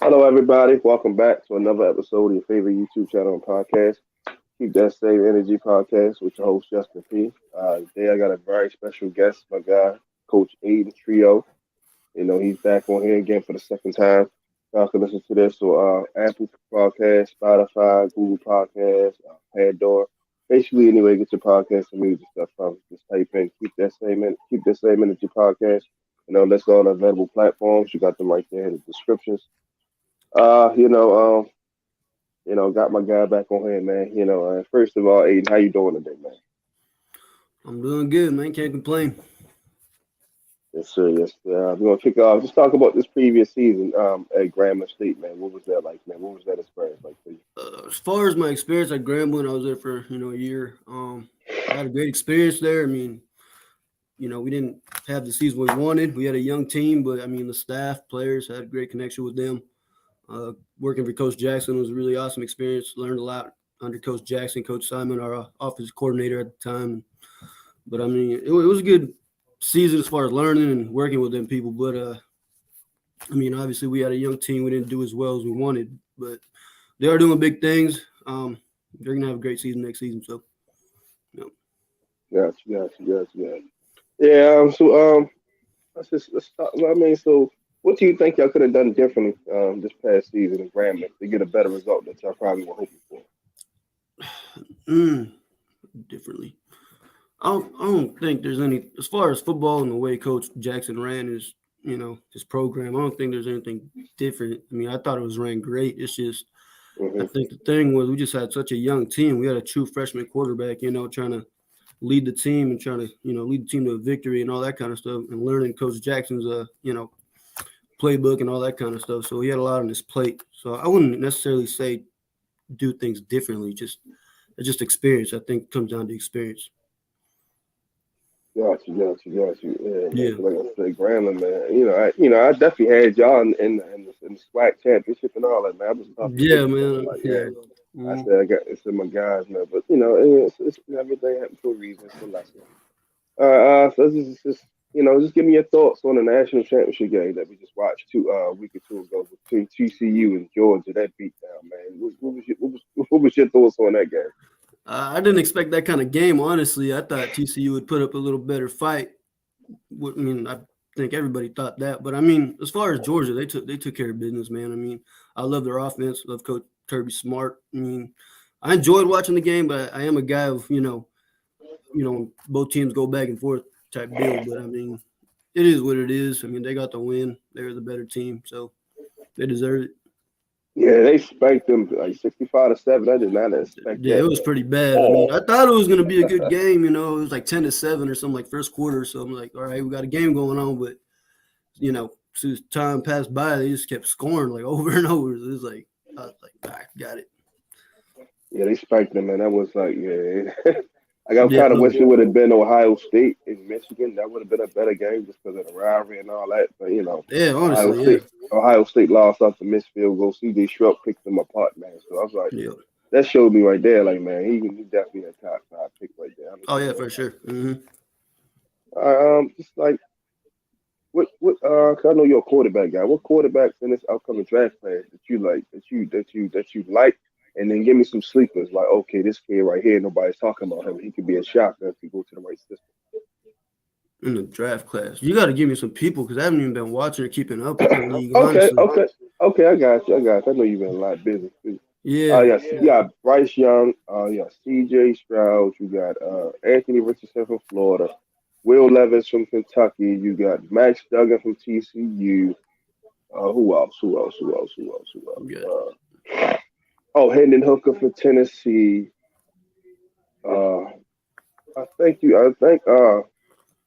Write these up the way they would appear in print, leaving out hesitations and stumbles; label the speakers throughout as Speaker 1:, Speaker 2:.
Speaker 1: Hello, everybody. Welcome back to another episode of your favorite YouTube channel and podcast. Keep that same energy podcast with your host Justin P. Today I got a very special guest, my guy, Coach Adin Trio. He's back on here again for the second time. Y'all can listen to this on Apple Podcast, Spotify, Google Podcast, Pandora. Basically, anyway, get your podcast and music stuff from. Just type in keep that same energy podcast. That's all available platforms. You got them right there in the descriptions. Uh, you know, um, got my guy back on here, man. First of all, Aiden, how you doing today, man?
Speaker 2: I'm doing good, man. Can't complain.
Speaker 1: Yes, sir. Yes, sir. We're gonna kick off. Just talk about this previous season at Grambling State, man. What was that like, man? What was that experience like for you?
Speaker 2: As far as my experience at Gramling, I was there for a year. I had a great experience there. I mean, we didn't have the season we wanted. We had a young team, but I mean, the staff, players, I had a great connection with them. Working for Coach Jackson was a really awesome experience. Learned a lot under Coach Jackson, Coach Simon, our offensive coordinator at the time. But I mean, it was a good season as far as learning and working with them people. But I mean, obviously we had a young team. We didn't do as well as we wanted, but they are doing big things. They're gonna have a great season next season. So, yeah.
Speaker 1: Gotcha. Yeah. Let's talk. I mean, so what do you think y'all could have done differently this past season in Grambling to get a better result that y'all probably were hoping for?
Speaker 2: Differently. I don't think there's any as far as football and the way Coach Jackson ran his program. I don't think there's anything different. I mean, I thought it was ran great. It's just I
Speaker 1: Hmm.
Speaker 2: think the thing was we just had such a young team. We had a true freshman quarterback, trying to lead the team and trying to lead the team to a victory and all that kind of stuff, and learning Coach Jackson's playbook and all that kind of stuff. So he had a lot on his plate. So I wouldn't necessarily say do things differently. Just experience. I think comes down to experience.
Speaker 1: Got you. Yeah, man.
Speaker 2: Yeah.
Speaker 1: 'Cause like I said, Grambling, man. I definitely had y'all in the SWAC championship and all that, man. I was tough to
Speaker 2: Yeah,
Speaker 1: beat, man.
Speaker 2: man.
Speaker 1: Like, yeah.
Speaker 2: Yeah.
Speaker 1: I
Speaker 2: Mhm.
Speaker 1: said I got it's in my guys, man. But it's everything happened for a reason. It's a lesson. So this is just just give me your thoughts on the national championship game that we just watched a week or two ago between TCU and Georgia. That beatdown, man. What was your thoughts on that game?
Speaker 2: I didn't expect that kind of game, honestly. I thought TCU would put up a little better fight. I mean, I think everybody thought that, but I mean, as far as Georgia, they took care of business, man. I mean, I love their offense. Love Coach Kirby Smart. I mean, I enjoyed watching the game, but I am a guy of both teams go back and forth type deal. But I mean, it is what it is. I mean, they got the win. They're the better team, so they deserve it.
Speaker 1: Yeah, they spanked them like 65-7. I did not expect
Speaker 2: Yeah, it
Speaker 1: that
Speaker 2: was
Speaker 1: at
Speaker 2: pretty bad. I mean,
Speaker 1: all.
Speaker 2: I thought it was gonna be a good game. It was like 10-7 or something like first quarter. So I'm like, all right, we got a game going on, but as time passed by, they just kept scoring like over and over. So it was like I was like, all right, got it.
Speaker 1: Yeah, they spanked them, and that was like, yeah. Like I
Speaker 2: Yeah,
Speaker 1: kind of
Speaker 2: no,
Speaker 1: wish it would have been Ohio State and Michigan. That would have been a better game just because of the rivalry and all that. But
Speaker 2: yeah,
Speaker 1: Ohio
Speaker 2: honestly, yeah,
Speaker 1: State, Ohio State lost off the missed field goal. C.J. Stroud picked them apart, man. So I was like,
Speaker 2: yeah.
Speaker 1: that showed me right there, like man, he definitely a top five pick right there. I'm just
Speaker 2: Oh
Speaker 1: gonna
Speaker 2: yeah,
Speaker 1: go
Speaker 2: for
Speaker 1: with that.
Speaker 2: sure.
Speaker 1: Just like cause I know you're a quarterback guy. What quarterbacks in this upcoming draft class that you like, that you like, and then give me some sleepers. Like, okay, this kid right here, nobody's talking about him. He could be a shocker if you go to the right system.
Speaker 2: In the draft class, you got to give me some people because I haven't even been watching or keeping up with the league.
Speaker 1: Okay,
Speaker 2: Honestly,
Speaker 1: okay. I got you. I know you've been a lot busy.
Speaker 2: yeah,
Speaker 1: Yes, you got Bryce Young. You got C.J. Stroud. You got Anthony Richardson from Florida. Will Levis from Kentucky. You got Max Duggan from TCU. Who else?
Speaker 2: yeah.
Speaker 1: Hendon Hooker for Tennessee. Uh,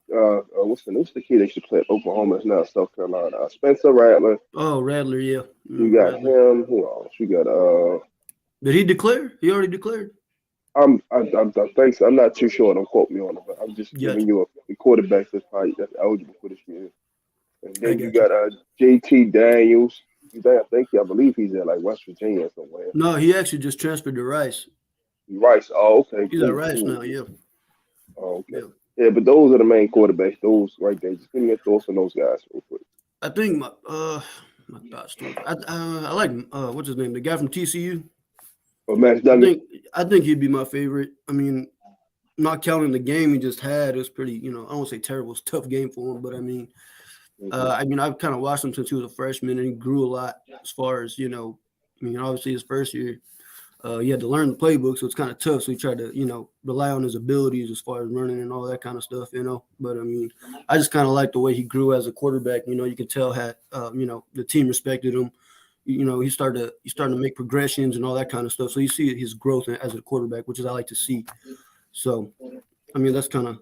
Speaker 1: what's the kid they should play at Oklahoma? It's now South Carolina. Spencer Rattler.
Speaker 2: Oh, Rattler, yeah,
Speaker 1: You got
Speaker 2: Rattler.
Speaker 1: him. Who else? You got
Speaker 2: Did he declare? He already declared.
Speaker 1: I think so. I'm not too sure. Don't quote me on it, but I'm just giving
Speaker 2: Gotcha.
Speaker 1: you the quarterbacks that's eligible for this year. And
Speaker 2: I
Speaker 1: then you
Speaker 2: got you.
Speaker 1: got J.T. Daniels. I believe he's at like West Virginia somewhere.
Speaker 2: No, he actually just transferred to Rice.
Speaker 1: Rice. Oh, okay,
Speaker 2: He's at
Speaker 1: cool,
Speaker 2: Rice
Speaker 1: cool.
Speaker 2: now. Yeah,
Speaker 1: Oh, okay.
Speaker 2: yeah.
Speaker 1: Yeah, but those are the main quarterbacks. Those right there. Just give me your thoughts on those guys real quick.
Speaker 2: I think my My thoughts towards. I like what's his name, the guy from TCU.
Speaker 1: Or Max
Speaker 2: I
Speaker 1: Duggan.
Speaker 2: think I think he'd be my favorite. I mean, not counting the game he just had, it was pretty. I don't say terrible. It's a tough game for him, but I've kind of watched him since he was a freshman, and he grew a lot as far as obviously his first year, he had to learn the playbook, so it's kind of tough. So he tried to rely on his abilities as far as running and all that kind of stuff. But I just kind of like the way he grew as a quarterback. You could tell the team respected him. He started to make progressions and all that kind of stuff. So you see his growth as a quarterback, which is I like to see. So, that's kind of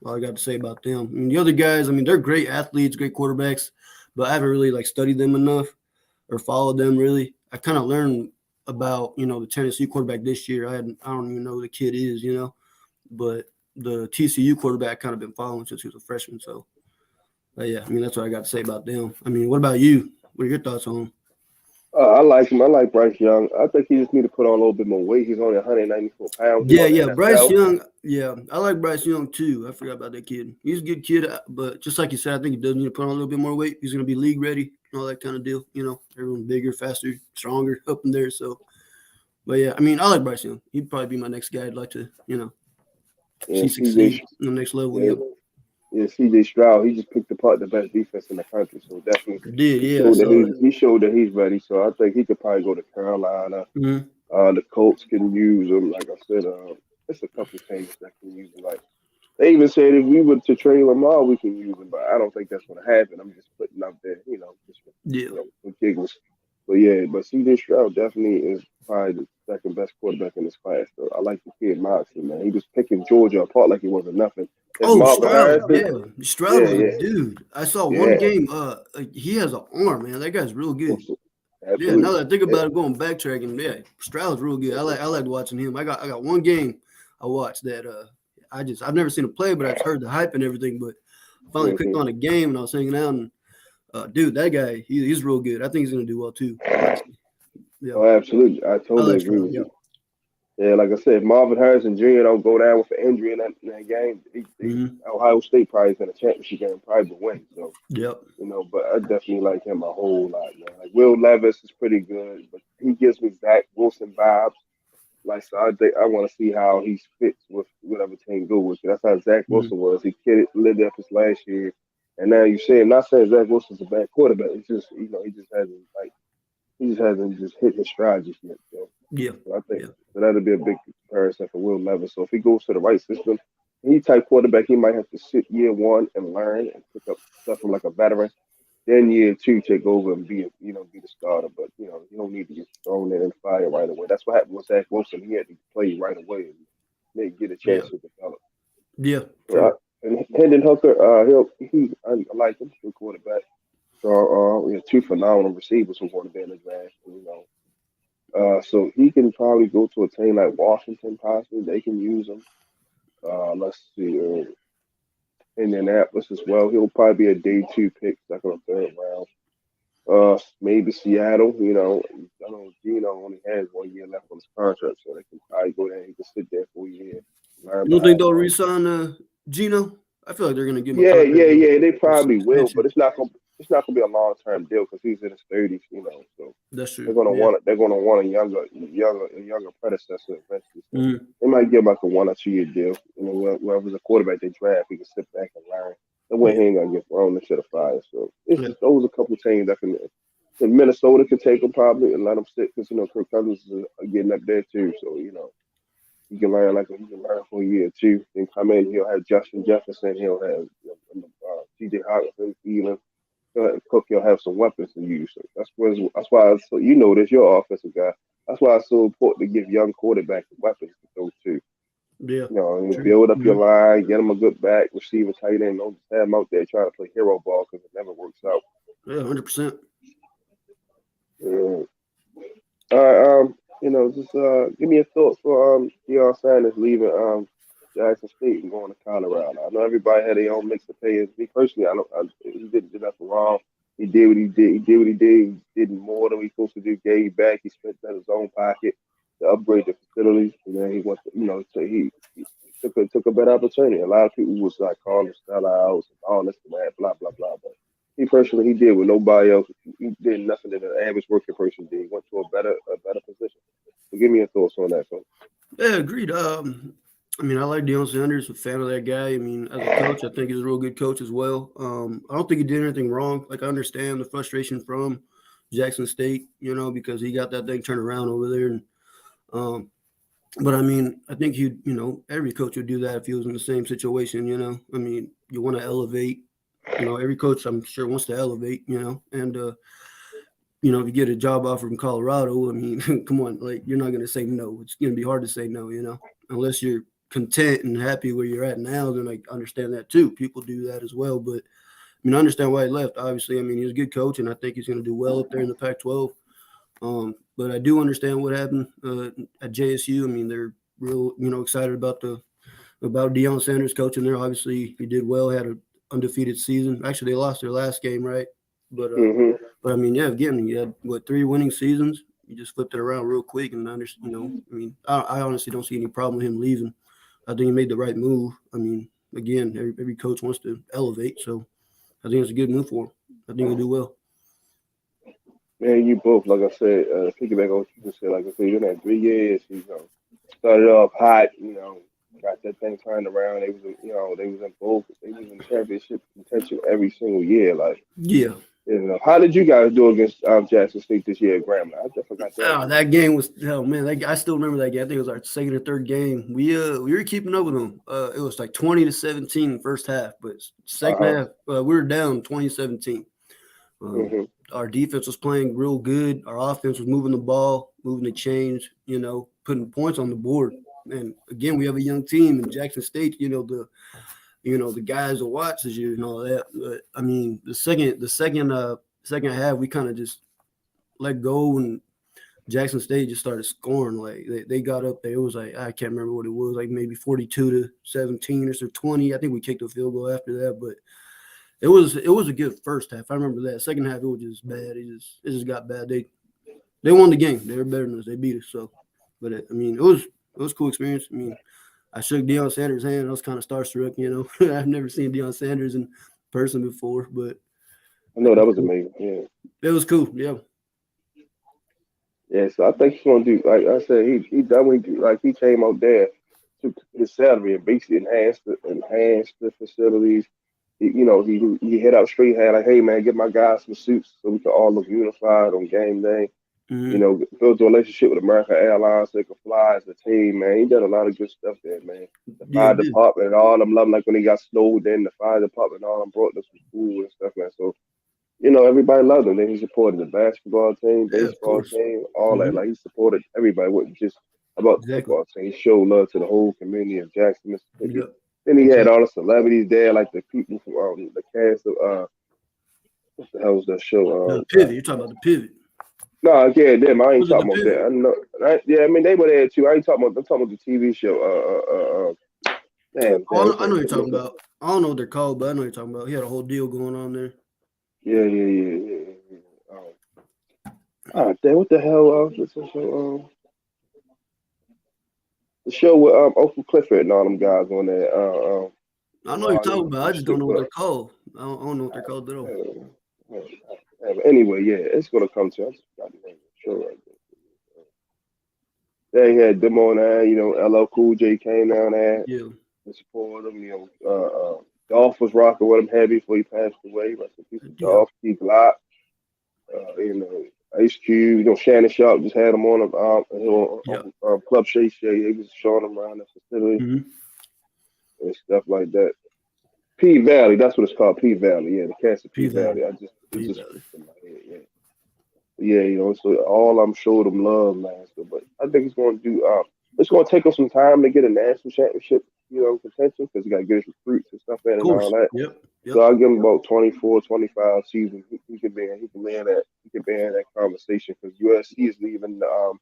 Speaker 2: all I got to say about them. The other guys, they're great athletes, great quarterbacks, but I haven't really studied them enough or followed them really. I kind of learned about the Tennessee quarterback this year. I don't even know who the kid is, but the TCU quarterback kind of been following since he was a freshman. So, but yeah, that's what I got to say about them. What about you? What are your thoughts on him?
Speaker 1: I like him. I like Bryce Young. I think he just need to put on a little bit more weight. He's only 194 pounds. He's on the
Speaker 2: Yeah, Bryce
Speaker 1: NFL.
Speaker 2: Young. Yeah, I like Bryce Young too. I forgot about that kid. He's a good kid, but just like you said, I think he does need to put on a little bit more weight. He's going to be league ready and all that kind of deal. Everyone's bigger, faster, stronger up in there. So, but yeah, I like Bryce Young. He'd probably be my next guy. I'd like to,
Speaker 1: Yeah,
Speaker 2: see
Speaker 1: CJ.
Speaker 2: succeed on the next level.
Speaker 1: Yeah,
Speaker 2: Yep.
Speaker 1: yeah, CJ Stroud. He just picked apart the best defense in the country. So definitely,
Speaker 2: I did.
Speaker 1: he
Speaker 2: Yeah, I
Speaker 1: showed that
Speaker 2: saw that.
Speaker 1: he showed that he's ready. So I think he could probably go to Carolina.
Speaker 2: Mm-hmm.
Speaker 1: The Colts can use him. Like I said, there's a couple of teams that can use him. Like they even said if we were to trade Lamar, we can use him, but I don't think that's going to happen. I'm just putting out there, just for,
Speaker 2: Yeah.
Speaker 1: for giggles. But yeah, but CJ Stroud definitely is probably the second best quarterback in this class. So I like the kid Moxley, man. He was picking Georgia apart like it wasn't nothing. If
Speaker 2: Oh,
Speaker 1: Marvin
Speaker 2: Stroud.
Speaker 1: Harrison,
Speaker 2: Yeah, Stroud
Speaker 1: yeah,
Speaker 2: was a
Speaker 1: yeah,
Speaker 2: dude. I saw one
Speaker 1: yeah,
Speaker 2: game. He has an arm, man. That guy's real good. Yeah, now
Speaker 1: absolutely.
Speaker 2: that I think about it, going backtracking, yeah, Stroud's real good. I like watching him. I got one game I watched that I've never seen him play, but I've heard the hype and everything. But I finally clicked
Speaker 1: Mm-hmm.
Speaker 2: on a game and I was hanging out and dude, that guy, he's real good. I think he's gonna do well too, honestly. Yeah.
Speaker 1: Oh, absolutely. I
Speaker 2: I
Speaker 1: totally
Speaker 2: like
Speaker 1: agree
Speaker 2: Stroud,
Speaker 1: with
Speaker 2: yeah.
Speaker 1: you. Yeah, like I said, if Marvin Harrison Jr. don't go down with an injury in that game,
Speaker 2: Mm-hmm.
Speaker 1: Ohio State probably is in a championship game, probably will win. So,
Speaker 2: Yep.
Speaker 1: but I definitely like him a whole lot, man. Like Will Levis is pretty good, but he gives me Zach Wilson vibes. Like, so I think I want to see how he fits with whatever team go with. That's how Zach
Speaker 2: Mm-hmm.
Speaker 1: Wilson was. He lived up his last year, and now you say, not saying Zach Wilson's a bad quarterback. It's just he just hasn't just hit his stride just yet.
Speaker 2: Yeah.
Speaker 1: So I think
Speaker 2: Yeah.
Speaker 1: so that'll be a big comparison for Will Levis. So if he goes to the right system, he type quarterback, he might have to sit year one and learn and pick up stuff from like a veteran. Then year two, take over and be the starter. But you don't need to get thrown in and fire right away. That's what happened with Zach Wilson. He had to play right away and maybe get a
Speaker 2: Yeah.
Speaker 1: chance to develop.
Speaker 2: Yeah.
Speaker 1: So
Speaker 2: True.
Speaker 1: and Hendon Hooker, I like him, good quarterback. So we have two phenomenal receivers who want to be in the draft. So he can probably go to a team like Washington, possibly. They can use him. Let's see, Indianapolis as well. He'll probably be a day two pick, second or third round. Maybe Seattle. I know Gino only has 1 year left on his contract, so they can probably go there. He can sit there for a year, learn
Speaker 2: You don't think
Speaker 1: behind
Speaker 2: they'll
Speaker 1: him.
Speaker 2: re-sign Gino? I feel like they're gonna give him a
Speaker 1: Yeah,
Speaker 2: contract
Speaker 1: yeah,
Speaker 2: though.
Speaker 1: yeah. They
Speaker 2: Or
Speaker 1: probably will, but
Speaker 2: extension.
Speaker 1: it's not gonna be a long term deal because he's in his 30s. So
Speaker 2: That's
Speaker 1: they're
Speaker 2: true.
Speaker 1: gonna
Speaker 2: Yeah.
Speaker 1: want it. They're gonna want a younger predecessor eventually. So
Speaker 2: Mm-hmm.
Speaker 1: they might give him like a 1 or 2 year deal. Whoever's a quarterback they draft, he can sit back and learn. That way
Speaker 2: Yeah.
Speaker 1: he ain't gonna get thrown into the fire. So it's
Speaker 2: Yeah.
Speaker 1: just those a couple teams that can. And Minnesota could take him probably and let him sit because Kirk Cousins is getting up there too. So he can learn he can learn for a year or two. Then come in, he'll have Justin Jefferson, he'll have T.J. Hawkinson, Thielen. Cook, you'll have some weapons to use. So that's why. So this, you're an offensive guy. That's why it's so important to give young quarterbacks weapons to throw to.
Speaker 2: Yeah.
Speaker 1: And
Speaker 2: True.
Speaker 1: build up your
Speaker 2: Mm-hmm.
Speaker 1: line, get them a good back, receiver, tight end. Don't just have them out there trying to play hero ball because it never works out.
Speaker 2: Yeah. 100%.
Speaker 1: Yeah. All right. Just give me your thoughts for Deion Sanders leaving Jackson State and going to Colorado. I know everybody had their own mixed opinions. Me personally, I don't. He didn't do nothing wrong. He did what he did. He did what he did. He did more than he was supposed to do. Gave back. He spent out his own pocket to upgrade the facilities, and then he went. So he took a better opportunity. A lot of people was like calling him sellouts and all this and that, blah blah blah. But he personally, he did what nobody else. he did nothing that an average working person did. He went to a better position. So give me your thoughts on that, so.
Speaker 2: Yeah, agreed. I mean, I like Deion Sanders, a fan of that guy. I mean, as a coach, I think he's a real good coach as well. I don't think he did anything wrong. Like, I understand the frustration from Jackson State, because he got that thing turned around over there. And um, but I mean, I think every coach would do that if he was in the same situation. I mean, you want to elevate. Every coach, I'm sure, wants to elevate. And if you get a job offer from Colorado, I mean, come on, like you're not going to say no. It's going to be hard to say no, unless you're content and happy where you're at now. Then I understand that too. People do that as well. But I mean, I understand why he left. Obviously, I mean, he's a good coach, and I think he's going to do well up there in the Pac-12. But I do understand what happened at JSU. I mean, they're real, excited about Deion Sanders coaching there. Obviously, he did well. Had an undefeated season. Actually, they lost their last game, right? But I mean, yeah, again, you had 3 winning seasons. You just flipped it around real quick, and I mean, I honestly don't see any problem with him leaving. I think he made the right move. I mean, again, every coach wants to elevate, so I think it's a good move for him. I think he'll do well.
Speaker 1: Man, you both, like I said, piggyback on what you just said, like I said, you're in that 3 years, started off hot, got that thing turned around. They was, they was in championship contention every single year. Like,
Speaker 2: Yeah.
Speaker 1: How did you guys do against Jackson State this year at Gramling? I just forgot that.
Speaker 2: Oh, that game was man. I still remember that game. I think it was our second or third game. We were keeping up with them. It was like 20-17 in the first half, but second half we were down 20-17. Our defense was playing real good. Our offense was moving the ball, moving the chains, putting points on the board. And again, we have a young team in Jackson State. The guys will watch this year and all that. But I mean, the second half, we kind of just let go, and Jackson State just started scoring. Like they got up there. It was like, I can't remember what it was, like maybe 42-17 or so 20. I think we kicked a field goal after that, but it was a good first half. I remember that. Second half, it was just bad. It just got bad. They won the game. They were better than us. They beat us. So, but I mean, it was a cool experience. I mean, I shook Deion Sanders' hand. I was kind of starstruck. I've never seen Deion Sanders in person before, but
Speaker 1: I know that was amazing. Yeah,
Speaker 2: it was cool. Yeah.
Speaker 1: Yeah, so I think he's gonna do, like I said, he done what he came out there, took his salary and basically enhanced the facilities. He hit out straight, had like, hey man, get my guys some suits so we can all look unified on game day.
Speaker 2: Mm-hmm.
Speaker 1: Built a relationship with American Airlines so they could fly as a team, man. He done a lot of good stuff there, man. The fire department and all them love, like when he got snowed in, the fire department and all them brought us some food and stuff, man. So, everybody loved him. Then he supported the basketball team, baseball team, all that. Like, he supported everybody. It wasn't just about the football team. He showed love to the whole community of Jackson, Mississippi.
Speaker 2: Yep.
Speaker 1: Then he had all the celebrities there, like the people from the cast of what the hell was that show?
Speaker 2: The Pivot. You're talking about the Pivot.
Speaker 1: No, yeah, them. I ain't
Speaker 2: Was it
Speaker 1: talking
Speaker 2: the
Speaker 1: about
Speaker 2: Pivot?
Speaker 1: that. I know. Yeah, I mean they were there too. I ain't talking about. I'm talking about the TV show.
Speaker 2: I know what you're talking about. I don't know what they're called, but I know what you're talking about. He had a whole deal going on there.
Speaker 1: Yeah. Damn, what the hell? The show with Uncle Clifford and all them guys on there.
Speaker 2: I know what you're talking about. I just don't know what they're called. I don't know what they're called at all.
Speaker 1: Anyway, yeah, it's gonna come to. I just got the name of the show right there. They had them on there. LL Cool J came down there.
Speaker 2: Yeah.
Speaker 1: To support them. Dolph was rocking with him heavy before he passed away. Rest in peace, Dolph, T. Glock. Ice Cube. Shannon Sharp just had him on Club Shay Shay. He was showing him around the facility and stuff like that. P Valley, that's what it's called. P Valley, yeah, the cast of P Valley. It just in my head, yeah. So all I'm showing them love, man. So, but I think it's going to do. It's going to take us some time to get a national championship, contention because you got to get his recruits and stuff in and all that.
Speaker 2: Yep.
Speaker 1: So I'll give him about 24, 25 seasons. He can be in that conversation because USC is leaving the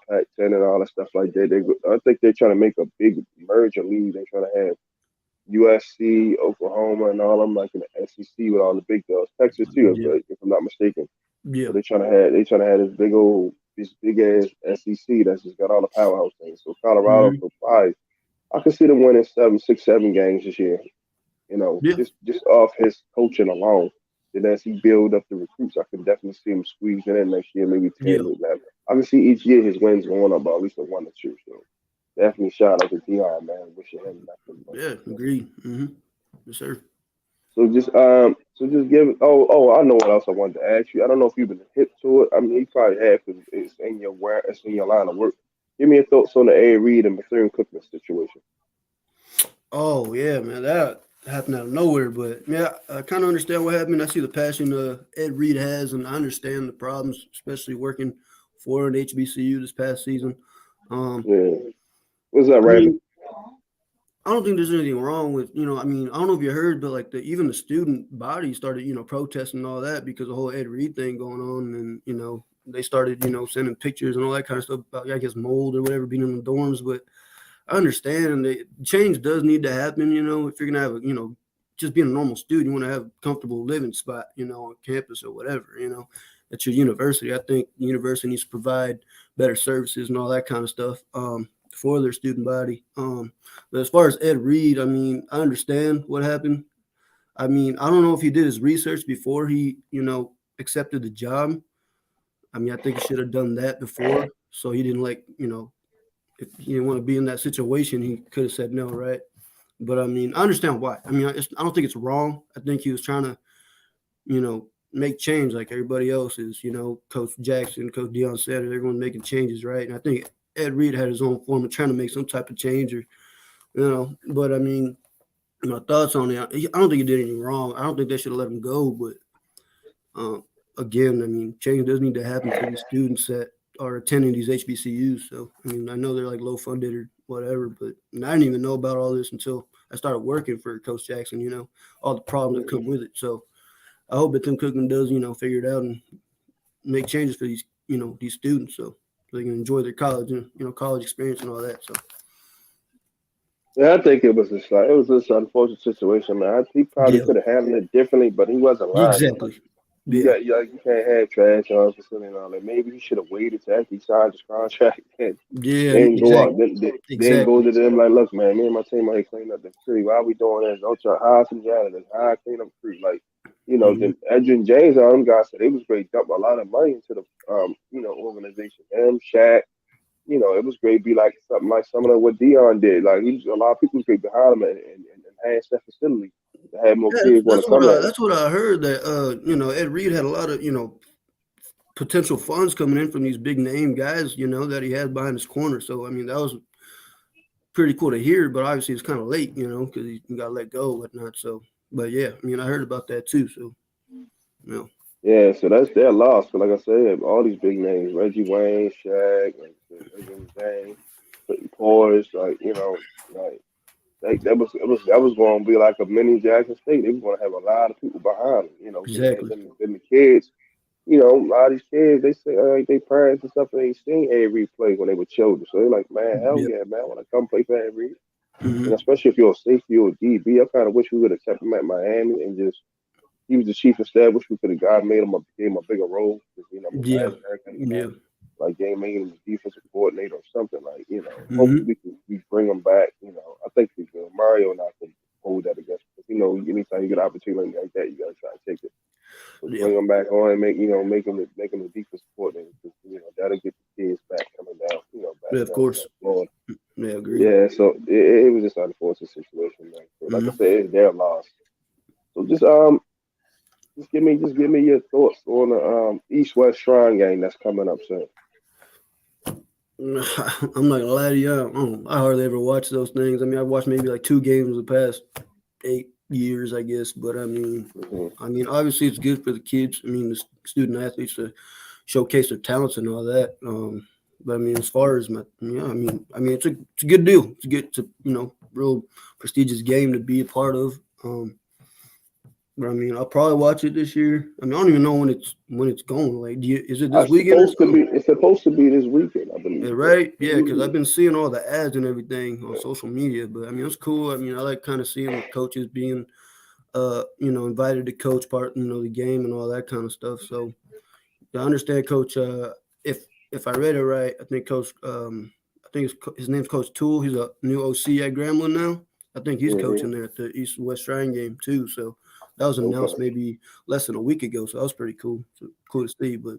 Speaker 1: Pac-10 and all that stuff like that. I think they're trying to make a big merger league. They're trying to have USC, Oklahoma, and all them like in the SEC with all the big dogs. Texas too, if I'm not mistaken.
Speaker 2: Yeah.
Speaker 1: So they're trying to have this big ass SEC that's just got all the powerhouse things. So Colorado, I can see them winning 7 games this year. Just off his coaching alone. Then as he build up the recruits, I can definitely see him squeezing in next year, maybe 10,
Speaker 2: Yeah,
Speaker 1: maybe 11. I can see each year his wins going up by at least a one or two. So definitely shout out to Deion, man. Wishing him nothing but
Speaker 2: yeah,
Speaker 1: success.
Speaker 2: agreed. Yes, sir.
Speaker 1: So just give. Oh, I know what else I wanted to ask you. I don't know if you've been hip to it. I mean, you probably have because it's in your line of work. Give me your thoughts on the A. Reed and Bethune Cookman situation.
Speaker 2: Oh yeah, man, that happened out of nowhere. But yeah, I kind of understand what happened. I see the passion Ed Reed has, and I understand the problems, especially working for an HBCU this past season. Um,
Speaker 1: Yeah, what's that,
Speaker 2: I
Speaker 1: Rabbit?
Speaker 2: mean, I don't think there's anything wrong with I mean, I don't know if you heard, but like even the student body started protesting and all that because the whole Ed Reed thing going on, and they started sending pictures and all that kind of stuff about I guess mold or whatever being in the dorms, but I understand that change does need to happen. If you're gonna have just being a normal student, you want to have a comfortable living spot, on campus or whatever, at your university. I think the university needs to provide better services and all that kind of stuff for their student body. But as far as Ed Reed, I mean, I understand what happened. I mean, I don't know if he did his research before he, accepted the job. I mean, I think he should have done that before, so he didn't if he didn't want to be in that situation, he could have said no, right? But I mean, I understand why. I mean, I don't think it's wrong. I think he was trying to, make change like everybody else is. Coach Jackson, Coach Deion Sanders, everyone making changes, right? And I think Ed Reed had his own form of trying to make some type of change, or But I mean, my thoughts on it. I don't think he did anything wrong. I don't think they should have let him go. But um, again, I mean, change does need to happen for these students that are attending these HBCUs. So, I mean, I know they're like low funded or whatever, but I didn't even know about all this until I started working for Coach Jackson, all the problems that come with it. So I hope that Tim Cookman does, figure it out and make changes for these students so they can enjoy their college and, college experience and all that. So,
Speaker 1: Yeah, I think it was just an unfortunate situation, man. He probably
Speaker 2: yeah,
Speaker 1: could have handled it differently, but he wasn't lying. Though. Like
Speaker 2: exactly. Yeah.
Speaker 1: you can't have trash on the facility and all that. Maybe he should have waited till after he signed his contract and
Speaker 2: Yeah,
Speaker 1: then go out.
Speaker 2: exactly.
Speaker 1: Then go
Speaker 2: Exactly.
Speaker 1: to them like, look, man, me and my team out here cleaning up the street. Why are we doing this? Don't try hire some janitors, hire clean up the street. Like,
Speaker 2: Hmm.
Speaker 1: then Adrian James and all them guys said it was great, dump a lot of money into the organization. Him, Shaq, it was great. Be like something like some of what Dion did. Like a lot of people was great behind him and enhance that facility to have more
Speaker 2: Yeah,
Speaker 1: kids want to come there.
Speaker 2: that's what I heard that Ed Reed had a lot of potential funds coming in from these big name guys that he had behind his corner. So I mean that was pretty cool to hear, but obviously it's kind of late because he got let go and whatnot. So, but yeah, I mean I heard about that too. So you know,
Speaker 1: Yeah, so that's their loss. But like I said, all these big names, Reggie Wayne, Shaq, like Adrian James, Portis, that was going to be like a mini Jackson State. They were going to have a lot of people behind them,
Speaker 2: exactly.
Speaker 1: then the kids. A lot of these kids, they say they parents and stuff, they seen Avery play when they were children. So they're like, man, hell
Speaker 2: Yep.
Speaker 1: yeah, man, I want to come play for Avery. And
Speaker 2: Hmm.
Speaker 1: especially if you're a safety or a DB, I kind of wish we would have kept him at Miami and just he was the chief of staff. Wish we could have got made him gave him a bigger role because I'm an
Speaker 2: Yeah.
Speaker 1: African American,
Speaker 2: Yeah.
Speaker 1: like game made him a defensive coordinator or something like Hopefully
Speaker 2: Hmm.
Speaker 1: we bring him back. I think Mario and I can hold that against because anytime you get an opportunity like that, you gotta try to take it. So
Speaker 2: Yeah.
Speaker 1: bring him back on and make him a defensive coordinator because that'll get the kids back coming down. Back
Speaker 2: Yeah. Of
Speaker 1: down
Speaker 2: course.
Speaker 1: to Florida.
Speaker 2: Yeah. Agreed.
Speaker 1: Yeah, so it was just an unfortunate situation, man. So like I
Speaker 2: Hmm.
Speaker 1: said, it's their loss. So just give me your thoughts on the East West Shrine game that's coming up soon.
Speaker 2: I'm not gonna lie to you. I hardly ever watch those things. I mean, I've watched maybe like two games in the past 8 years, I guess. But
Speaker 1: Hmm.
Speaker 2: obviously it's good for the kids. I mean, the student athletes to showcase their talents and all that. But I mean, as far as it's a good deal. It's a real prestigious game to be a part of. But I mean, I'll probably watch it this year. I mean, I don't even know when it's going. Like, is it this weekend or something?
Speaker 1: It's supposed to be this weekend, I
Speaker 2: Yeah,
Speaker 1: believe. Yeah.
Speaker 2: right. Yeah, because I've been seeing all the ads and everything on social media. But I mean, it's cool. I mean, I like kind of seeing the coaches being, invited to coach part, the game and all that kind of stuff. So yeah, I understand, Coach. If I read it right, I think Coach. I think his name's Coach Toole. He's a new OC at Grambling now. I think he's
Speaker 1: Hmm.
Speaker 2: coaching there at the East West Shrine game too. So That was announced
Speaker 1: Okay.
Speaker 2: maybe less than a week ago, so that was pretty cool. So cool to see. But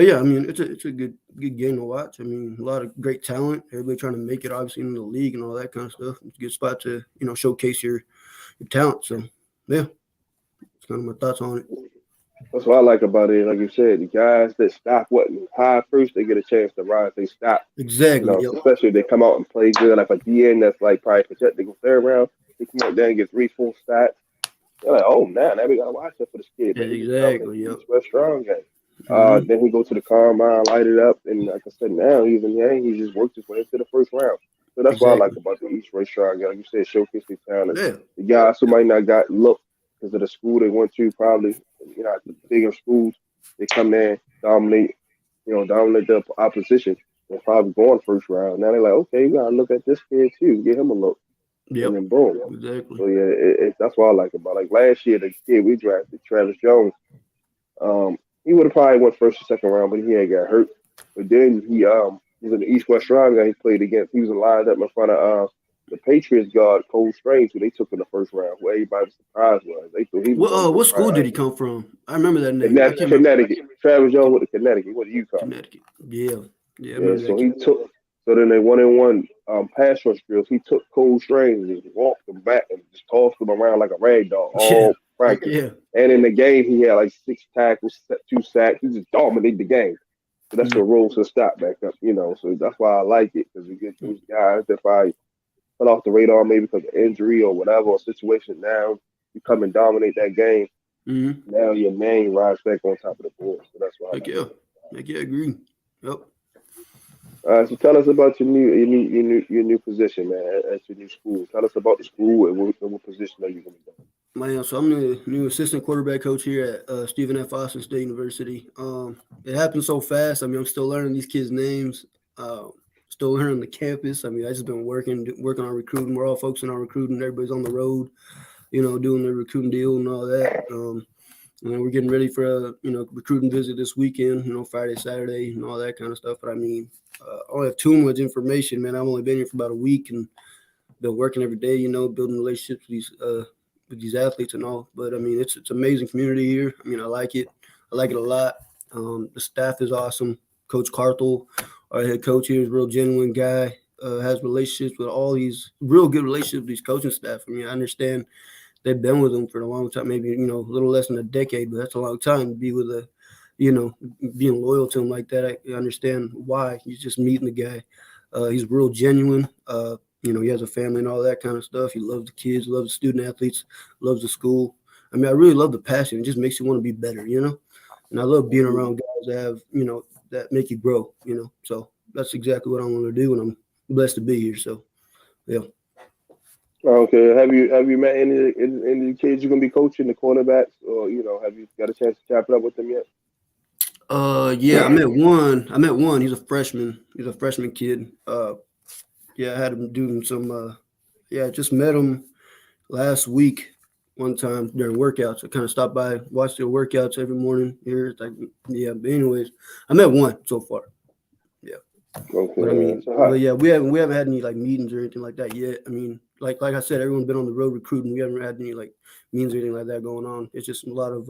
Speaker 2: yeah, I mean, it's a good game to watch. I mean, a lot of great talent. Everybody trying to make it, obviously, in the league and all that kind of stuff. It's a good spot to showcase your talent. So yeah, it's kind of my thoughts on it.
Speaker 1: That's what I like about it. Like you said, the guys that stop what high first, they get a chance to rise. They stop.
Speaker 2: Exactly. Yep.
Speaker 1: Especially if they come out and play good, like a DN that's like probably projected to go third round. They come out there and get 3 full stats. They're like, oh man, now we gotta watch that for this kid,
Speaker 2: Yeah,
Speaker 1: man. He just dominated
Speaker 2: exactly.
Speaker 1: the
Speaker 2: Yep.
Speaker 1: East West strong game.
Speaker 2: Hmm.
Speaker 1: Then he go to the combine, light it up, and like I said, now he's in the he just worked his way into the first round. So that's what I like
Speaker 2: Exactly.
Speaker 1: about the East West strong game. Like you said, showcase their talent.
Speaker 2: Yeah.
Speaker 1: The guys who might not got look because of the school they went to, probably at the bigger schools, they come there, dominate, dominate the opposition, and probably going first round. Now they're like, okay, you gotta look at this kid too, get him a look, and
Speaker 2: Yep.
Speaker 1: then boom.
Speaker 2: Exactly.
Speaker 1: So yeah, that's what I like about it. Like last year, the kid we drafted, Travis Jones, he would have probably went first or second round, but he had got hurt. But then he was in the East West Shrine guy he played against. He was lined up in front of the Patriots guard Cole Strange, who they took in the first round. Who everybody was surprised was they thought he was going to go
Speaker 2: What school did
Speaker 1: probably
Speaker 2: he come from? I remember that name. I
Speaker 1: Connecticut.
Speaker 2: can't remember.
Speaker 1: Connecticut. Travis Jones with the Connecticut. What do you call?
Speaker 2: Connecticut. Yeah. Yeah, I
Speaker 1: Yeah,
Speaker 2: remember that
Speaker 1: so
Speaker 2: kid.
Speaker 1: he took. So then they 1-on-1 pass rush drills. He took Cole Strange and walked him back and just tossed him around like a rag doll
Speaker 2: Yeah.
Speaker 1: all practice.
Speaker 2: Yeah.
Speaker 1: And in the game, he had like 6 tackles, 2 sacks. He just dominated the game. So that's
Speaker 2: Mm.
Speaker 1: what rolls to stop back up. So that's why I like it because we get those guys that probably fell off the radar maybe because of injury or whatever or situation. Now you come and dominate that game.
Speaker 2: Mm.
Speaker 1: Now your name rises back on top of the board. So that's why I
Speaker 2: Heck
Speaker 1: like
Speaker 2: yeah.
Speaker 1: it.
Speaker 2: Heck yeah, agree. Yep.
Speaker 1: So tell us about your new position, man, at your new school. Tell us about the school and what position are you going to be
Speaker 2: Man, so I'm the new assistant quarterback coach here at Stephen F. Austin State University. It happened so fast. I mean, I'm still learning these kids' names. Uh, Still learning the campus. I mean, I just been working on recruiting. We're all focusing on recruiting. Everybody's on the road, doing the recruiting deal and all that. We're getting ready for a recruiting visit this weekend. Friday, Saturday, and all that kind of stuff. But I mean, I don't have too much information, man. I've only been here for about a week and been working every day. Building relationships with these athletes and all. But I mean, it's amazing community here. I mean, I like it. I like it a lot. The staff is awesome. Coach Carthel, our head coach here, is a real genuine guy. Has relationships with all these real good relationships with these coaching staff. I mean, I understand they've been with them for a long time, maybe a little less than a decade, but that's a long time to be with you know, being loyal to him like that. I understand why. He's just meeting the guy. He's real genuine. He has a family and all that kind of stuff. He loves the kids, loves the student athletes, loves the school. I mean, I really love the passion. It just makes you want to be better. And I love being
Speaker 1: doing?
Speaker 2: around guys that have, that make you grow. So that's exactly what I want to do, and I'm blessed to be here. So, yeah.
Speaker 1: Okay. Have you met any kids you're going to be coaching, the cornerbacks, or have you got a chance to chop it up with them yet?
Speaker 2: Yeah, I met one. He's a freshman. He's a freshman kid. Yeah, I had him do some. Yeah, just met him last week one time during workouts. I kind of stopped by, watched their workouts every morning here. It's like, yeah. But anyways, I met one so far. Yeah, but I
Speaker 1: Okay.
Speaker 2: mean,
Speaker 1: So
Speaker 2: but
Speaker 1: hi.
Speaker 2: yeah, we haven't had any like meetings or anything like that yet. I mean, like I said, everyone's been on the road recruiting. We haven't had any like meetings or anything like that going on. It's just a lot of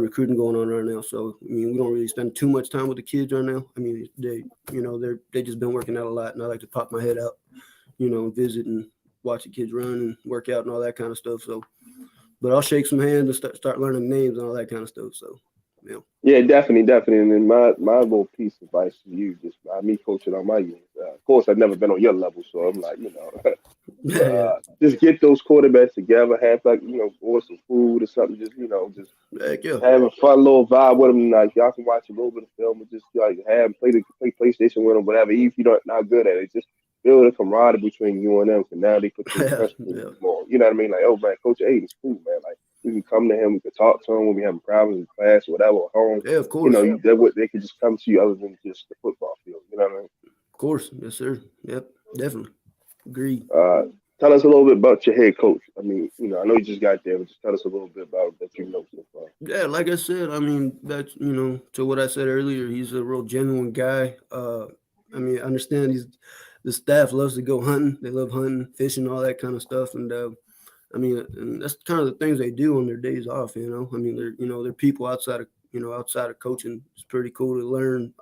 Speaker 2: recruiting going on right now. So I mean, we don't really spend too much time with the kids right now. I mean, they just been working out a lot, and I like to pop my head out, and visit and watch the kids run and work out and all that kind of stuff. So, but I'll shake some hands and start learning names and all that kind of stuff. So, yeah.
Speaker 1: Yeah, definitely, definitely. And then my little piece of advice to you, just by me coaching on my unit. Of course, I've never been on your level, so I'm like,
Speaker 2: Yeah, yeah.
Speaker 1: just get those quarterbacks together, have like, order some food or something, just
Speaker 2: Heck yeah.
Speaker 1: having fun little vibe with them. Like y'all can watch a little bit of film and just like have play PlayStation with them, whatever. Even if you're not good at it, just build a camaraderie between you and them. And now they put you in
Speaker 2: Yeah,
Speaker 1: trust with
Speaker 2: yeah.
Speaker 1: you more. You know what I mean? Like, oh man, Coach Aiden's cool, man. Like we can come to him, we can talk to him when we having problems in class, or whatever, or home.
Speaker 2: Yeah, of course.
Speaker 1: They could just come to you other than just the football field. You know what I mean?
Speaker 2: Of course. Yes, sir. Yep, definitely. Agreed.
Speaker 1: Tell us a little bit about your head coach. I mean, I know you just got there, but just tell us a little bit about that you know so far.
Speaker 2: Yeah, like I said, I mean, that's, to what I said earlier, he's a real genuine guy. I mean, I understand the staff loves to go hunting. They love hunting, fishing, all that kind of stuff. And I mean, and that's kind of the things they do on their days off. I mean, they're people outside of coaching. It's pretty cool to learn.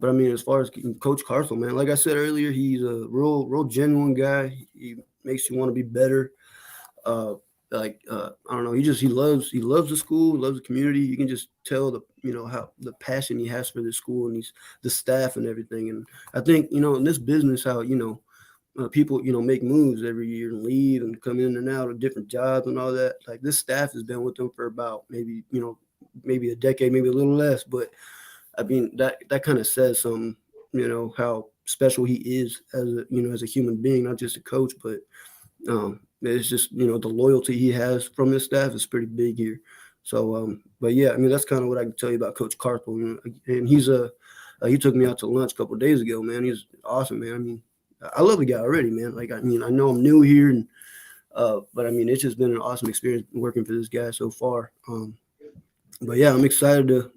Speaker 2: But I mean, as far as Coach Carthel, man, like I said earlier, he's a real genuine guy. He makes you want to be better. Uh, I don't know, he loves the school, loves the community. You can just tell how the passion he has for the school and the staff and everything. And I think in this business how people make moves every year and leave and come in and out of different jobs and all that. Like this staff has been with them for about maybe a decade, maybe a little less, but I mean that kind of says something, how special he is as a human being, not just a coach, but it's just the loyalty he has from his staff is pretty big here. So, but yeah, I mean that's kind of what I can tell you about Coach Carthel. And he took me out to lunch a couple of days ago. Man, he's awesome, man. I mean, I love the guy already, man. Like, I mean, I know I'm new here, and but I mean, it's just been an awesome experience working for this guy so far. But yeah, I'm excited to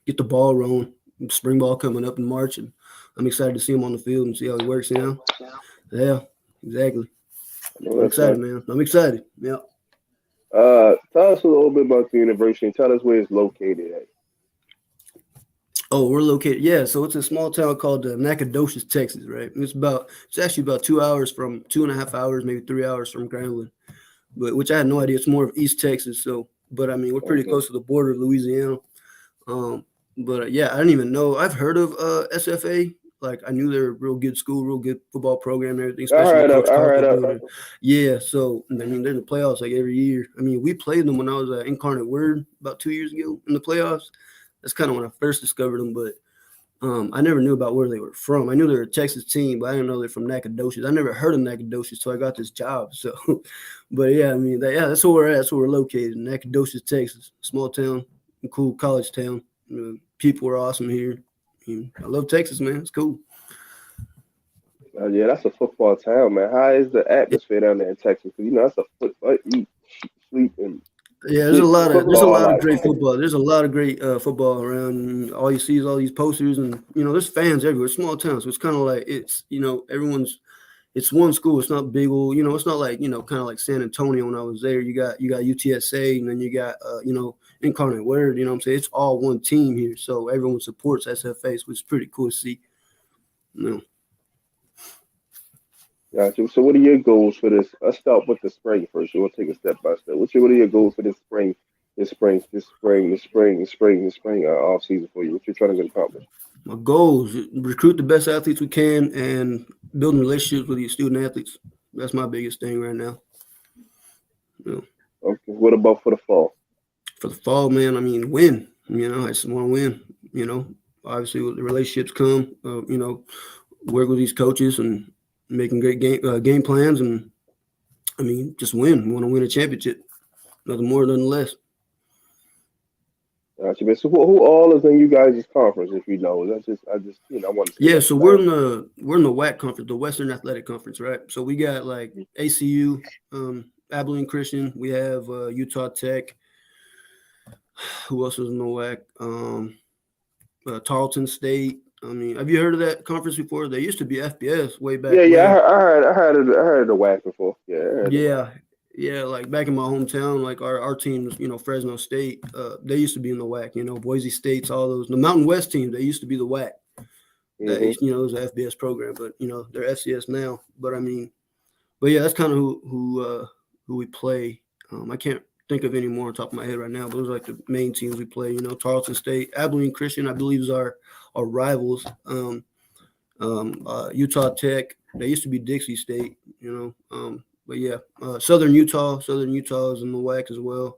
Speaker 2: get the ball rolling. Spring ball coming up in March, and I'm excited to see him on the field and see how he works. Yeah, exactly. I'm excited, man. I'm excited. Yeah.
Speaker 1: Tell us a little bit about the university and tell us where it's located at.
Speaker 2: Oh, we're located. Yeah, so it's a small town called Nacogdoches, Texas, right? And it's actually about 2 hours from 2.5 hours, maybe 3 hours from Gramling, but which I had no idea. It's more of East Texas. So, but I mean, we're pretty close to the border of Louisiana. But yeah, I didn't even know. I've heard of SFA. Like I knew they're a real good school, real good football program, and everything. Especially Coach Carter. Yeah, so I mean, they're in the playoffs like every year. I mean, we played them when I was at Incarnate Word about 2 years ago in the playoffs. That's kind of when I first discovered them, but I never knew about where they were from. I knew they were a Texas team, but I didn't know they're from Nacogdoches. I never heard of Nacogdoches, so I got this job. So, but yeah, I mean, that's where we're at. That's where we're located, in Nacogdoches, Texas. Small town, cool college town. People are awesome here. I love Texas, man. It's cool.
Speaker 1: Yeah, that's a football town, man. How is the atmosphere down there in Texas? Because that's a football, eat, sleep, and
Speaker 2: yeah. There's a lot of great football. There's a lot of great football around. All you see is all these posters, and there's fans everywhere. Small town, so it's kind of like everyone's. It's one school. It's not big. Well, it's not like kind of like San Antonio when I was there. You got UTSA, and then you got Incarnate Word. You know what I'm saying? It's all one team here, so everyone supports SFA, which is pretty cool to see.
Speaker 1: Gotcha. So, what are your goals for this? Let's start with the spring first. We'll take a step by step. What are your goals for this spring? Off season for you. What you're trying to get accomplished?
Speaker 2: My goals: recruit the best athletes we can and building relationships with these student athletes. That's my biggest thing right now.
Speaker 1: Okay. What about for the fall?
Speaker 2: For the fall, man, I mean, win. I just want to win. Obviously, with the relationships come. Work with these coaches and making great game plans, and I mean, just win. We want to win a championship, nothing more, nothing less.
Speaker 1: Gotcha, man. So who all is in you guys' conference? If you know, I want to.
Speaker 2: Yeah, so we're in the WAC conference, the Western Athletic Conference, right? So we got like ACU, Abilene Christian. We have Utah Tech. Who else is in the WAC? Tarleton State. I mean, have you heard of that conference before? They used to be FBS way back.
Speaker 1: Yeah. I heard of the WAC before.
Speaker 2: Yeah. Like back in my hometown, like our teams, Fresno State, they used to be in the WAC. Boise State's, all those. The Mountain West teams, they used to be the WAC. That it was an FBS program, but they're FCS now. But I mean, yeah, that's kind of who we play. I can't think of any more on top of my head right now, but those are like the main teams we play. Tarleton State, Abilene Christian, I believe is our rivals. Utah Tech, they used to be Dixie State. But yeah, Southern Utah is in the WAC as well.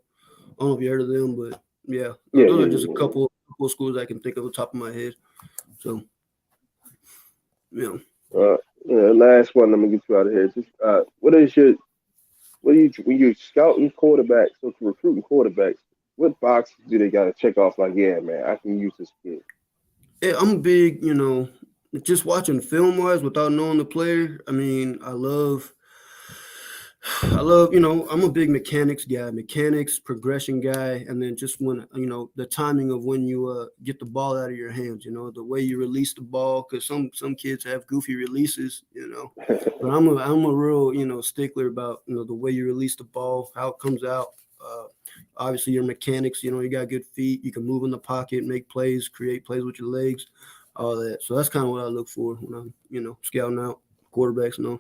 Speaker 2: I don't know if you heard of them, but those are just a couple of schools I can think of on top of my head. So,
Speaker 1: last one. Let me get you out of here. Just when you're scouting quarterbacks, so to recruiting quarterbacks, what boxes do they got to check off? Like, yeah, man, I can use this kid.
Speaker 2: Yeah, I'm big, just watching film wise without knowing the player. I mean, I love I love, I'm a big mechanics, progression guy, and then just when, the timing of when you get the ball out of your hands, the way you release the ball, because some kids have goofy releases, but I'm a real, stickler about, the way you release the ball, how it comes out. Uh, Obviously, your mechanics, you got good feet, you can move in the pocket, make plays, create plays with your legs, all that. So that's kind of what I look for when I'm, scouting out quarterbacks.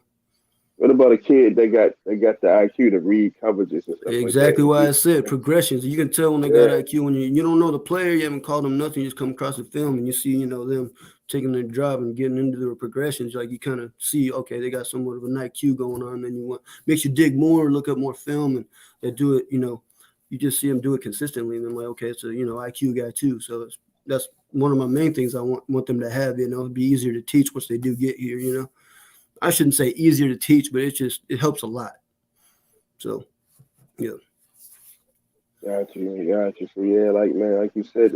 Speaker 1: What about a kid that got the IQ to read coverages and stuff like that?
Speaker 2: Exactly why I said progressions. You can tell when they got
Speaker 1: Yeah,
Speaker 2: IQ when you don't know the player, you haven't called them nothing, you just come across the film and you see, them taking their job and getting into their progressions. Like you kind of see, okay, they got somewhat of an IQ going on, and makes you dig more, look up more film, and they do it, you just see them do it consistently, and I'm like, okay, it's a IQ guy too. So that's one of my main things I want them to have, it'd be easier to teach once they do get here. I shouldn't say easier to teach, but it helps a lot. So yeah.
Speaker 1: got you. So yeah, like man, like you said,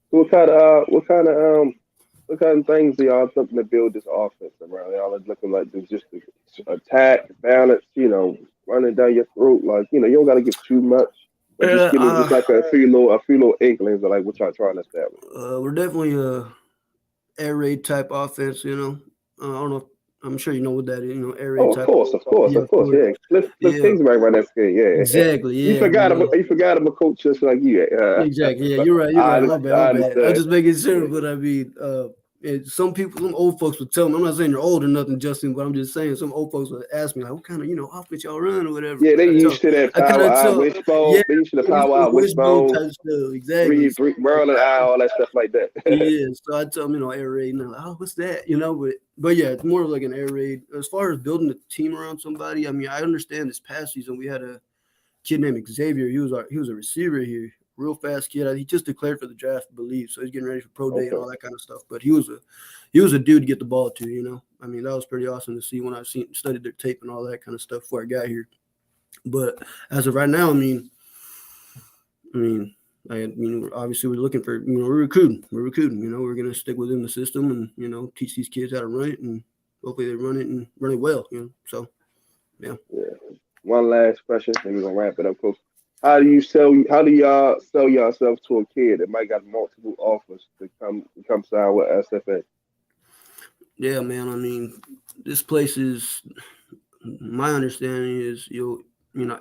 Speaker 1: what kind of things are y'all looking to build this offense around? Y'all are looking like there's just attack, balance, running down your throat. Like, you don't got to give too much, but just
Speaker 2: Yeah,
Speaker 1: give me just like a few little inklings of like what y'all trying to establish.
Speaker 2: we're definitely a air raid type offense. I don't know. I'm sure you know what that is. Air raid
Speaker 1: Oh, of
Speaker 2: type.
Speaker 1: course, of course,
Speaker 2: Yeah,
Speaker 1: of course.
Speaker 2: sure.
Speaker 1: Yeah, Cliff
Speaker 2: Yeah,
Speaker 1: Kingsbury run that scheme. Yeah,
Speaker 2: exactly.
Speaker 1: you
Speaker 2: Yeah,
Speaker 1: forgot
Speaker 2: man.
Speaker 1: about you forgot about coach just like you.
Speaker 2: Exactly. Yeah,
Speaker 1: But
Speaker 2: you're right. You're right. My bad.
Speaker 1: I
Speaker 2: My bad. I'm
Speaker 1: understand.
Speaker 2: just making sure.
Speaker 1: Yeah,
Speaker 2: But I mean, some people, some old folks would tell me. I'm not saying you're old or nothing, Justin, but I'm just saying some old folks would ask me like, "What kind of offense y'all run or whatever?"
Speaker 1: yeah. They
Speaker 2: I tell,
Speaker 1: used to that
Speaker 2: I kind
Speaker 1: power
Speaker 2: of
Speaker 1: eye
Speaker 2: tell, yeah,
Speaker 1: wishbone. They used to the
Speaker 2: we used
Speaker 1: power
Speaker 2: to
Speaker 1: eye
Speaker 2: wishbone
Speaker 1: wishbone,
Speaker 2: type stuff. Exactly.
Speaker 1: three Maryland eye, all that stuff like that.
Speaker 2: Yeah, so I tell them, air raid, and they're like, oh, what's that? But yeah, it's more of like an air raid. As far as building a team around somebody, I mean, I understand this past season we had a kid named Xavier. He was a receiver here, real fast kid. He just declared for the draft, I believe, so he's getting ready for pro day and
Speaker 1: Okay.
Speaker 2: all that kind of stuff. But he was a dude to get the ball to. I mean, that was pretty awesome to see when I studied their tape and all that kind of stuff before I got here. But as of right now, I mean, obviously we're looking for, we're recruiting. We're going to stick within the system and, teach these kids how to run it, and hopefully they run it and run it well, So, yeah.
Speaker 1: Yeah. One last question, then we're gonna wrap it up, Coach. How do y'all sell yourself to a kid that might got multiple offers to come sign with SFA?
Speaker 2: Yeah, man. I mean, this place is, my understanding is,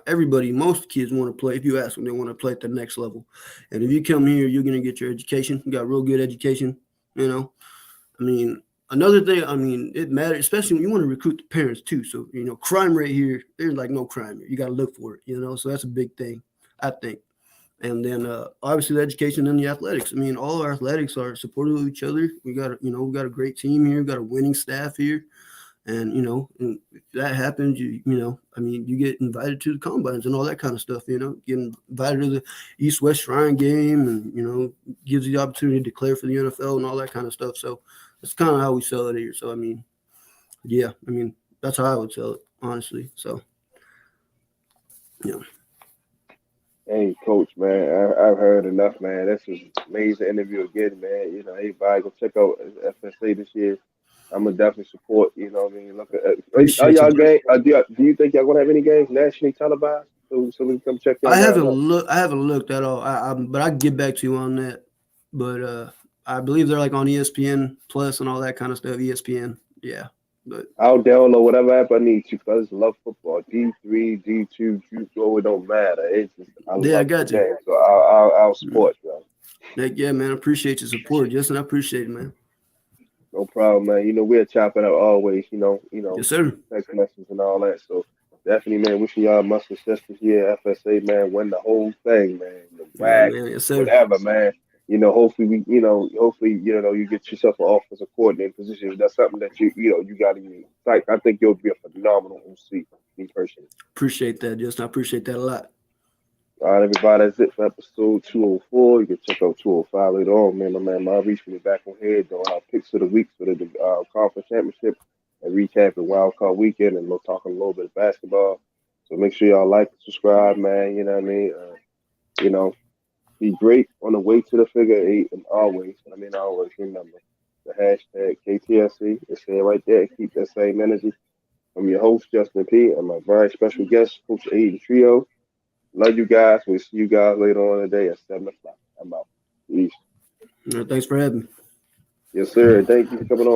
Speaker 2: everybody, most kids want to play. If you ask them, they want to play at the next level. And if you come here, you're going to get your education. You got real good education, you know. I mean, another thing, I mean, it matters, especially when you want to recruit the parents too. So, crime rate here, there's like no crime here. You got to look for it. So that's a big thing, I think. And then obviously the education and the athletics. I mean, all our athletics are supportive of each other. We got a great team here. We got a winning staff here. And, and if that happens, I mean, you get invited to the combines and all that kind of stuff, getting invited to the East West Shrine game, and, gives you the opportunity to declare for the NFL and all that kind of stuff. So that's kind of how we sell it here. So, I mean, yeah, I mean, that's how I would sell it, honestly. So, yeah.
Speaker 1: Hey, Coach, man, I've heard enough, man. This was an amazing interview again, man. Everybody go check out FSA this year. I'm gonna definitely support. You know what I mean? Look at are
Speaker 2: Appreciate you.
Speaker 1: y'all game? Do you think y'all gonna have any games nationally televised so we can come check y'all guys out?
Speaker 2: I haven't looked at all. But I can get back to you on that. But I believe they're like on ESPN Plus and all that kind of stuff. ESPN, yeah. But
Speaker 1: I'll download whatever app I need to because I just love football. D3, D2, Q4, it don't matter. It's just I
Speaker 2: yeah, I
Speaker 1: love the
Speaker 2: got you.
Speaker 1: game, so I'll
Speaker 2: Mm.
Speaker 1: support you.
Speaker 2: Heck yeah, man. I appreciate your support, Justin. I appreciate it, man.
Speaker 1: No problem, man. We're chopping up always.
Speaker 2: Yes, sir.
Speaker 1: Text messages and all that. So definitely, man. Wishing y'all much success this year. FSA, man. Win the whole thing, man. The
Speaker 2: Yeah,
Speaker 1: WAC,
Speaker 2: man. Yes, sir.
Speaker 1: whatever, man. Hopefully you get yourself an offensive coordinator position. That's something that you got in your sight. I think you'll be a phenomenal OC, me personally.
Speaker 2: Appreciate that, Justin. I appreciate that a lot.
Speaker 1: All right, everybody, that's it for episode 204. You can check out 205 later on, man. My man Maurice will be back on here doing our picks of the week for the conference championship and recapping Wild Card weekend, and we'll talking a little bit of basketball. So make sure y'all like and subscribe, man. You know what I mean? You know, be great on the way to the figure eight, and always remember the hashtag KTSC. It's there right there. Keep that same energy. I'm your host, Justin P, and my very special guest, Coach Adin Trujillo. Love you guys. We'll see you guys later on today at 7 o'clock. I'm out. Peace.
Speaker 2: Thanks for having me.
Speaker 1: Yes, sir. Thank you for coming on.